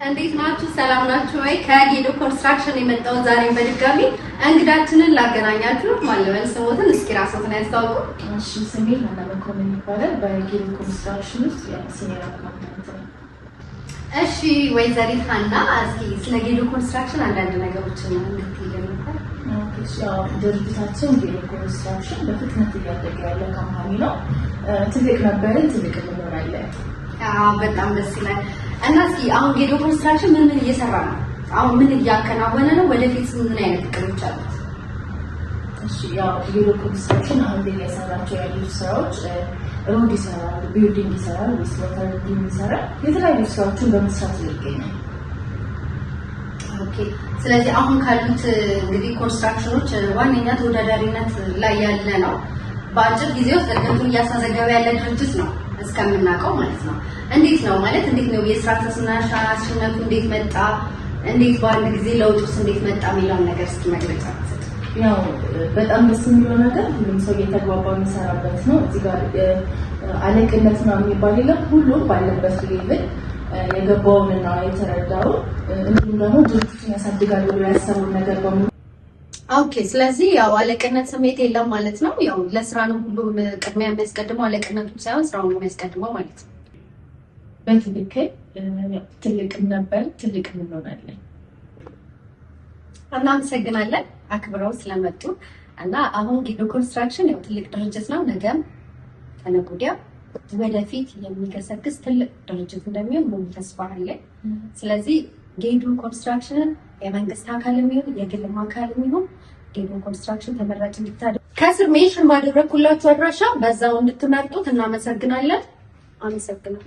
እንዴት ናችሁ? ሰላም ናችሁ ወይ? ከጌዶ ኮንስትራክሽን የመጣው ዛሬ በድጋሚ እንግዳችንን ላገናኛችሁ። ማለበል ስሞትን እስኪ ራስዎትን ያስተዋውቁ። እሺ፣ ስሜ ሀና መኮንን ይባላል። በጌዶ ኮንስትራክሽን ውስጥ ሲኒየር አካውንታንት ነኝ። እሺ፣ ወይዘሪት ሀና እስኪ ስለ ጌዶ ኮንስትራክሽን አንዳንድ ነገሮችን እንድትይልን ነበር። ያው ድርጅታችን ጌዶ ኮንስትራክሽን በፍጥነት እያደገ ያለ ካምፓኒ ነው። ትልቅ ነበርን፣ ትልቅ እንሆናለን። በጣም ደስ ይላል። እና እስኪ አሁን ጌዶ ኮንስትራክሽን ምን እየሰራ ነው? አሁን ምን እያከናወነ ነው? ወደፊት ምን አይነት እቅዶች አሉት? እሺ፣ ያው ጌዶ ኮንስትራክሽን አሁን ላይ እየሰራቸው ያሉት ስራዎች ሮድ ይሰራል፣ ቢልዲንግ ይሰራል፣ ዌስት ዋተር ይሰራል፣ የተለያዩ ስራዎችን በመስራት ላይ ይገኛል። ኦኬ። ስለዚህ አሁን ካሉት እንግዲህ ኮንስትራክሽኖች ዋነኛ ተወዳዳሪነት ላይ ያለ ነው። በአጭር ጊዜ ውስጥ እድገቱን እያስመዘገበ ያለ ድርጅት ነው እስከምናውቀው ማለት ነው። እንዴት ነው ማለት እንዴት ነው የስራ ተነሳሽነቱ እንዴት መጣ? እንዴት በአንድ ጊዜ ለውጡስ እንዴት መጣ የሚለውን ነገር እስኪ መግለጫ ሰጥ። ያው በጣም ደስ የሚለው ነገር ሁሉም ሰው እየተግባባ የሚሰራበት ነው። እዚህ ጋር አለቅነት ነው የሚባል የለም። ሁሉም ባለበት ሌቭል የገባውንና የተረዳውን እንዲሁም ደግሞ ድርጅቱን ያሳድጋል ብሎ ያሰበውን ነገር በሙሉ ኦኬ። ስለዚህ ያው አለቅነት ስሜት የለም ማለት ነው። ያው ለስራ ነው ሁሉም ቅድሚያ የሚያስቀድመው አለቅነቱ ሳይሆን ስራውን ነው የሚያስቀድመው ማለት ነው። በትክክል ትልቅም ነበር፣ ትልቅም እንሆናለን። እናመሰግናለን አክብረው ስለመጡ እና አሁን ጌዶ ኮንስትራክሽን ያው ትልቅ ድርጅት ነው። ነገም ከነገ ወዲያ ወደፊት የሚገሰግስ ትልቅ ድርጅት እንደሚሆን ሙሉ ተስፋ አለኝ። ስለዚህ ጌዶ ኮንስትራክሽን የመንግስት አካል የሚሆን የግልም አካል የሚሆን ጌዶ ኮንስትራክሽን ተመራጭ እንድታደርጉ ከስር ሜንሽን ባደረግኩላችሁ አድራሻ በዛው እንድትመርጡት እናመሰግናለን። አመሰግናለሁ።